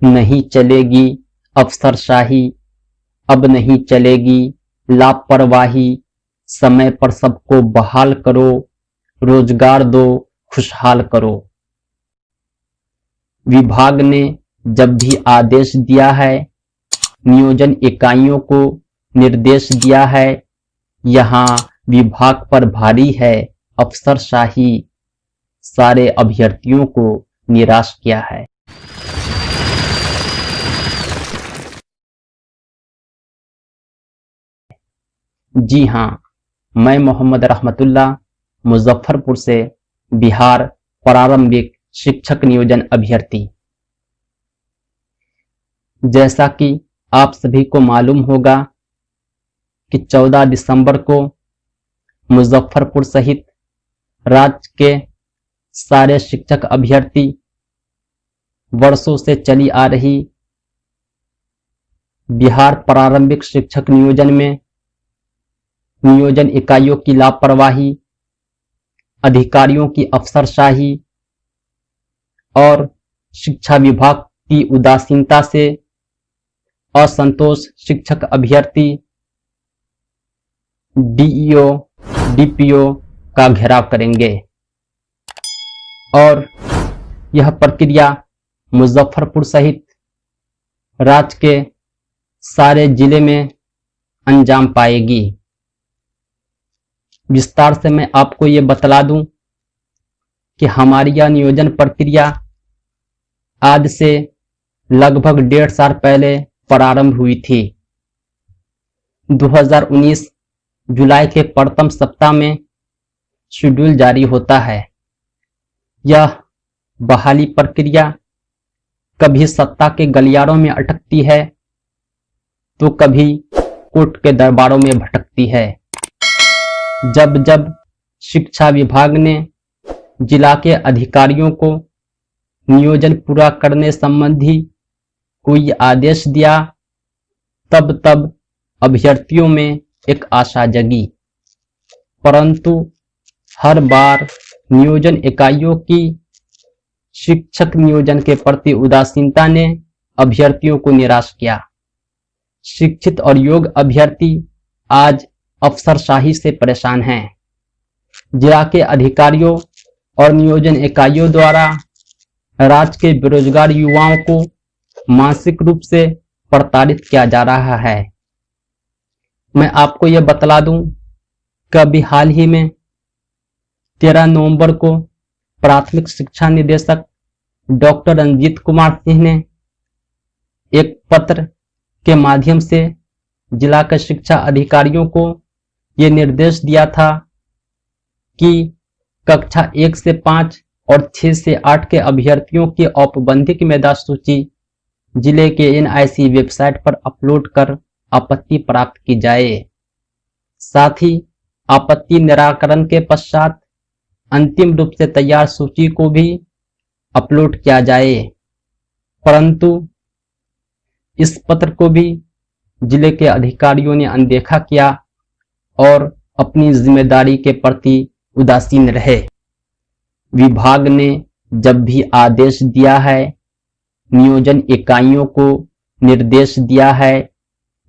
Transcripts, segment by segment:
नहीं चलेगी अफसरशाही, अब नहीं चलेगी लापरवाही। समय पर सबको बहाल करो, रोजगार दो, खुशहाल करो। विभाग ने जब भी आदेश दिया है, नियोजन इकाइयों को निर्देश दिया है, यहाँ विभाग पर भारी है अफसरशाही। सारे अभ्यर्थियों को निराश किया है। जी हाँ, मैं मोहम्मद रहमतुल्लाह मुजफ्फरपुर से बिहार प्रारंभिक शिक्षक नियोजन अभ्यर्थी। जैसा कि आप सभी को मालूम होगा कि 14 दिसंबर को मुजफ्फरपुर सहित राज्य के सारे शिक्षक अभ्यर्थी वर्षों से चली आ रही बिहार प्रारंभिक शिक्षक नियोजन में नियोजन इकाइयों की लापरवाही, अधिकारियों की अफसरशाही और शिक्षा विभाग की उदासीनता से असंतोष शिक्षक अभ्यर्थी डीईओ, डीपीओ का घेराव करेंगे और यह प्रक्रिया मुजफ्फरपुर सहित राज्य के सारे जिले में अंजाम पाएगी। विस्तार से मैं आपको ये बतला दूं कि हमारी यह नियोजन प्रक्रिया आज से लगभग 1.5 साल पहले प्रारंभ हुई थी। 2019 जुलाई के प्रथम सप्ताह में शेड्यूल जारी होता है। यह बहाली प्रक्रिया कभी सत्ता के गलियारों में अटकती है तो कभी कोर्ट के दरबारों में भटकती है। जब जब शिक्षा विभाग ने जिला के अधिकारियों को नियोजन पूरा करने संबंधी कोई आदेश दिया, तब तब अभ्यर्थियों में एक आशा जगी, परंतु हर बार नियोजन इकाइयों की शिक्षक नियोजन के प्रति उदासीनता ने अभ्यर्थियों को निराश किया। शिक्षित और योग्य अभ्यर्थी आज अफसरशाही से परेशान हैं। जिला के अधिकारियों और नियोजन इकाइयों द्वारा राज्य के बेरोजगार युवाओं को मानसिक रूप से प्रताड़ित किया जा रहा है। मैं आपको यह बतला दूं कि अभी हाल ही में 13 नवंबर को प्राथमिक शिक्षा निदेशक डॉक्टर रंजीत कुमार सिंह ने एक पत्र के माध्यम से जिला के शिक्षा अधिकारियों को ये निर्देश दिया था कि कक्षा 1 से 5 और 6 से 8 के अभ्यर्थियों की औपबंधिक मेधा सूची जिले के NIC वेबसाइट पर अपलोड कर आपत्ति प्राप्त की जाए। साथ ही आपत्ति निराकरण के पश्चात अंतिम रूप से तैयार सूची को भी अपलोड किया जाए, परंतु इस पत्र को भी जिले के अधिकारियों ने अनदेखा किया और अपनी जिम्मेदारी के प्रति उदासीन रहे। विभाग ने जब भी आदेश दिया है, नियोजन इकाइयों को निर्देश दिया है,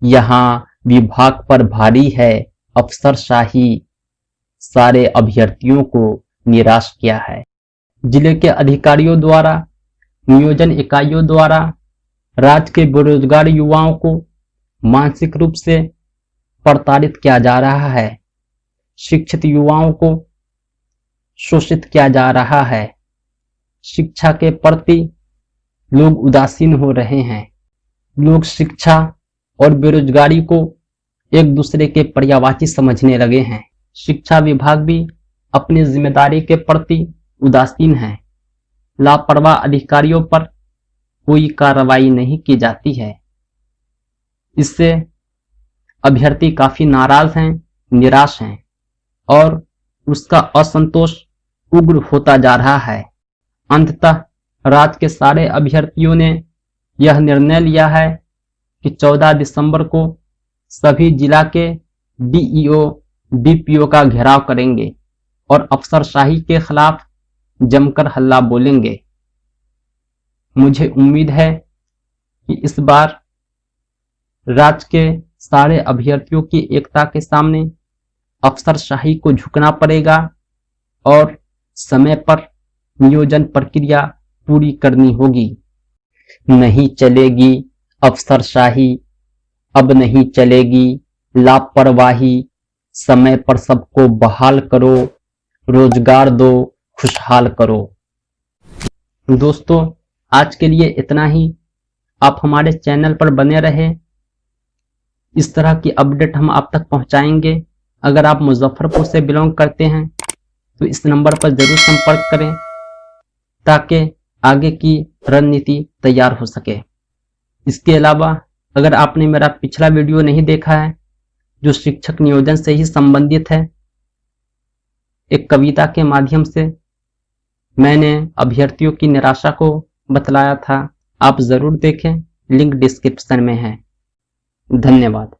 यहाँ विभाग पर भारी है अफसरशाही। सारे अभ्यर्थियों को निराश किया है। जिले के अधिकारियों द्वारा, नियोजन इकाइयों द्वारा राज्य के बेरोजगार युवाओं को मानसिक रूप से प्रताड़ित किया जा रहा है। शिक्षित युवाओं को शोषित किया जा रहा है। शिक्षा के प्रति लोग उदासीन हो रहे हैं। लोग शिक्षा और बेरोजगारी को एक दूसरे के पर्यायवाची समझने लगे हैं। शिक्षा विभाग भी अपनी जिम्मेदारी के प्रति उदासीन है। लापरवाह अधिकारियों पर कोई कार्रवाई नहीं की जाती है। इससे अभ्यर्थी काफी नाराज हैं, निराश हैं और उसका असंतोष उग्र होता जा रहा है। अंततः राज्य के सारे अभ्यर्थियों ने यह निर्णय लिया है कि 14 दिसंबर को सभी जिला के DEO, DPO का घेराव करेंगे और अफसरशाही के खिलाफ जमकर हल्ला बोलेंगे। मुझे उम्मीद है कि इस बार राज्य के सारे अभ्यर्थियों की एकता के सामने अफसरशाही को झुकना पड़ेगा और समय पर नियोजन प्रक्रिया पूरी करनी होगी। नहीं चलेगी अफसरशाही, अब नहीं चलेगी लापरवाही, समय पर सबको बहाल करो, रोजगार दो, खुशहाल करो। दोस्तों, आज के लिए इतना ही। आप हमारे चैनल पर बने रहें, इस तरह की अपडेट हम आप तक पहुंचाएंगे। अगर आप मुजफ्फरपुर से बिलोंग करते हैं तो इस नंबर पर जरूर संपर्क करें ताकि आगे की रणनीति तैयार हो सके। इसके अलावा अगर आपने मेरा पिछला वीडियो नहीं देखा है जो शिक्षक नियोजन से ही संबंधित है, एक कविता के माध्यम से मैंने अभ्यर्थियों की निराशा को बतलाया था, आप जरूर देखें, लिंक डिस्क्रिप्शन में है। धन्यवाद।